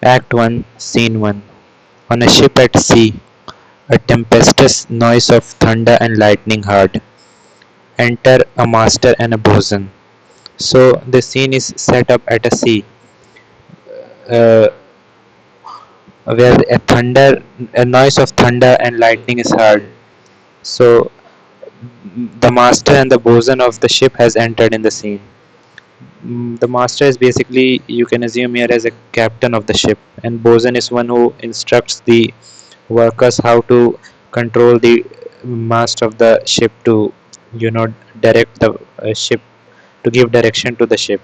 Act 1, Scene 1. On a ship at sea, a tempestuous noise of thunder and lightning heard. Enter a master and a bosun. So the scene is set up at a sea, uh, where a noise of thunder and lightning is heard. So the master and the bosun of the ship has entered in the scene. The master is basically, you can assume here, as a captain of the ship, and bosun is one who instructs the workers how to control the mast of the ship to, you know, direct the ship, to give direction to the ship.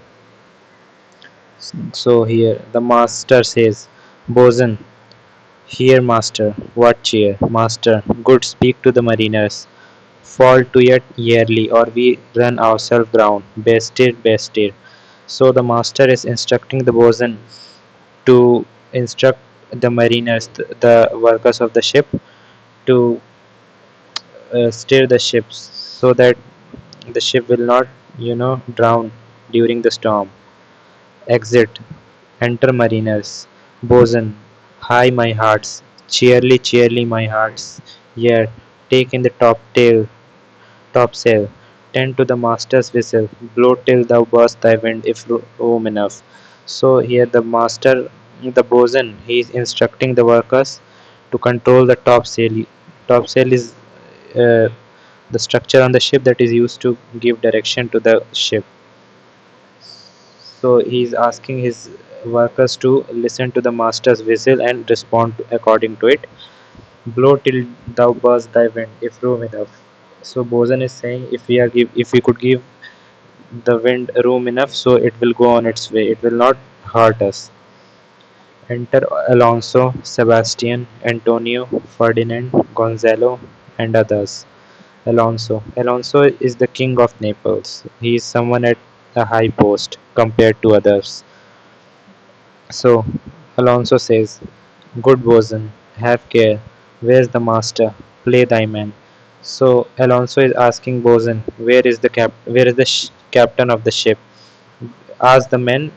So here the master says, bosun, here master. What cheer? Master, good, speak to the mariners. Fall to yet yearly, or we run ourselves ground. Bested, bested. So the master is instructing the bosun to instruct the mariners, the workers of the ship, to steer the ships so that the ship will not, drown during the storm. Exit. Enter mariners. Bosun, high my hearts, cheerly, cheerly my hearts. Yet, take in the topsail. Tend to the master's whistle. Blow till thou burst thy wind, if room enough. So here the master, the bosun, he is instructing the workers to control the topsail. Topsail is uh, the structure on the ship that is used to give direction to the ship. So he is asking his workers to listen to the master's whistle and respond according to it. Blow till thou burst thy wind, if room enough. So bosun is saying, if we could give the wind room enough, so it will go on its way. It will not hurt us. Enter Alonso, Sebastian, Antonio, Ferdinand, Gonzalo, and others. Alonso. Alonso is the king of Naples. He is someone at a high post compared to others. So Alonso says, good bosun, have care. Where's the master? Play thy man. So Alonso is asking bosun, where is the captain of the ship? Ask the men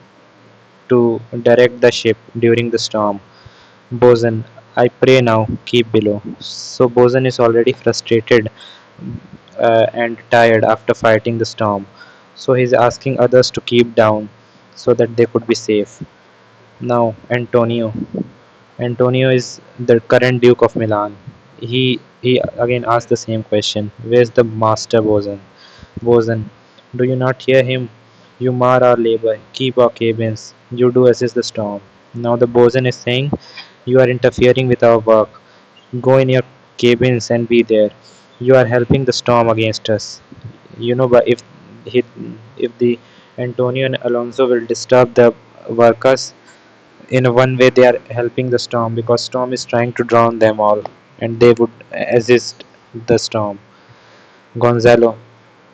to direct the ship during the storm. Bosun, I pray now, keep below. So Bosun is already frustrated and tired after fighting the storm. So he's asking others to keep down so that they could be safe. Now Antonio. Antonio is the current Duke of Milan. He again asks the same question. Where's the master, Bosun? Bosun, do you not hear him? You mar our labor, keep our cabins. You do assist the storm. Now the bosun is saying, you are interfering with our work. Go in your cabins and be there. You are helping the storm against us. But he, if the Antonio and Alonso will disturb the workers, in one way they are helping the storm, because storm is trying to drown them all, and they would assist the storm. Gonzalo,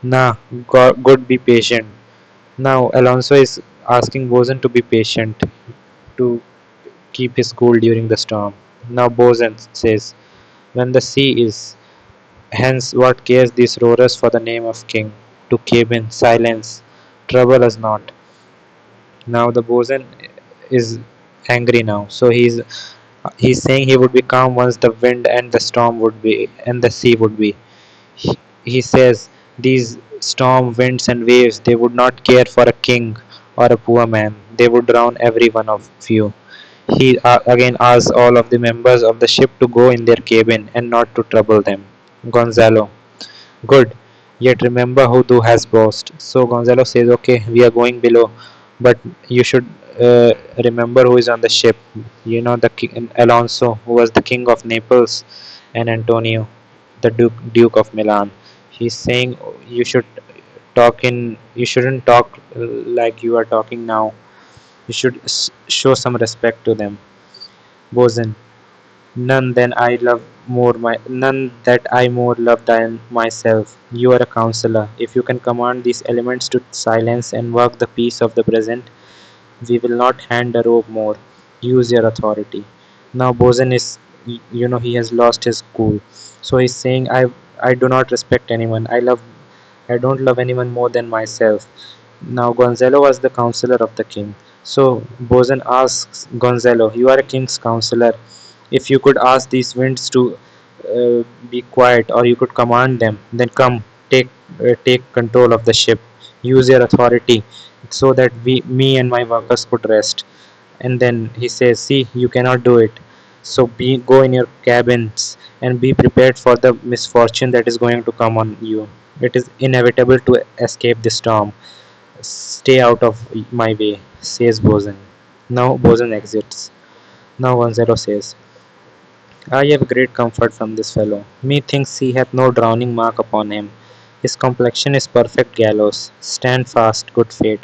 nah, good, be patient. Now Alonso is asking Bosun to be patient, to keep his cool during the storm. Now Bosun says, when the sea is, hence what cares these roarers for the name of king? To cabin, silence, trouble us not. Now the bosun is angry now, so he's saying he would be calm once the wind and the storm would be, and the sea would be. He says these storm winds and waves, they would not care for a king or a poor man. They would drown every one of you. He again asks all of the members of the ship to go in their cabin and not to trouble them. Gonzalo, good. Yet remember who thou has boast. So Gonzalo says, okay, we are going below, but you should remember who is on the ship. The king, Alonso, who was the king of Naples, and Antonio, the Duke of Milan. He's saying you should you shouldn't talk like you are talking now. You should show some respect to them. Bosun, none that I more love than myself. You are a counselor. If you can command these elements to silence and work the peace of the present, we will not hand a rope more. Use your authority. Now Bosun is, he has lost his cool. So he's saying, I do not respect anyone. I don't love anyone more than myself. Now Gonzalo was the counselor of the king. So Bosun asks Gonzalo, "You are a king's counselor. If you could ask these winds to be quiet, or you could command them, then come, take control of the ship. Use your authority, so that me and my workers could rest." And then he says, "See, you cannot do it. So go in your cabins and be prepared for the misfortune that is going to come on you. It is inevitable to escape the storm. Stay out of my way," says Bosun. Now Bosun exits. Now Gonzalo says, "I have great comfort from this fellow. Methinks he hath no drowning mark upon him. His complexion is perfect gallows. Stand fast, good fate.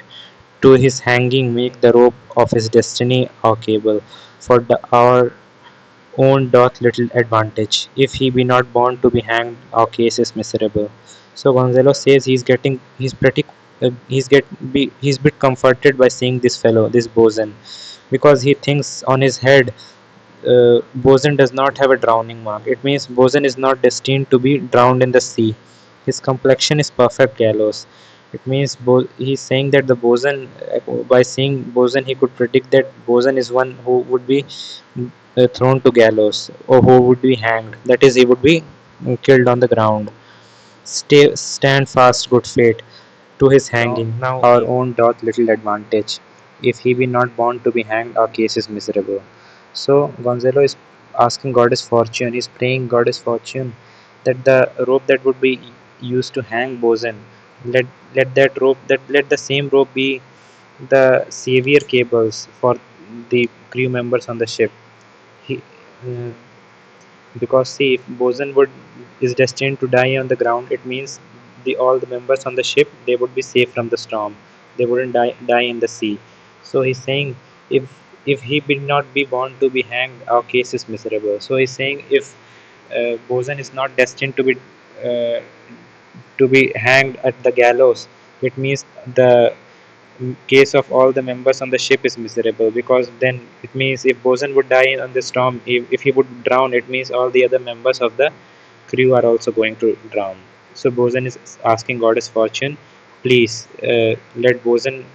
To his hanging make the rope of his destiny our cable. For our own doth little advantage. If he be not born to be hanged, our case is miserable." So Gonzalo says he's bit comforted by seeing this fellow, this bosun, because he thinks on his head Boson does not have a drowning mark. It means Boson is not destined to be drowned in the sea. His complexion is perfect gallows. It means he's saying that the Boson, by seeing Boson, he could predict that Boson is one who would be thrown to gallows, or who would be hanged. That is, he would be killed on the ground. Stand fast, good fate. To his hanging, our own doth little advantage. If he be not born to be hanged, our case is miserable. So Gonzalo is asking Goddess Fortune, he's praying Goddess Fortune that the rope that would be used to hang Bosun, let let the same rope be the savior cables for the crew members on the ship. He, uh, because see, if Bosun would is destined to die on the ground, it means the all the members on the ship, they would be safe from the storm. They wouldn't die in the sea. So he's saying, if he be not be born to be hanged, our case is miserable. So he's saying, if Bosun is not destined uh, to be hanged at the gallows, it means the case of all the members on the ship is miserable, because then it means if Bosun would die on the storm, if he would drown, it means all the other members of the crew are also going to drown. So Bosun is asking Goddess Fortune, please let Bosun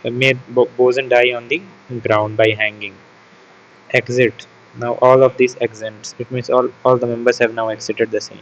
may Bosun die on the ground by hanging. Exit. Now all of these exits. It means all the members have now exited the scene.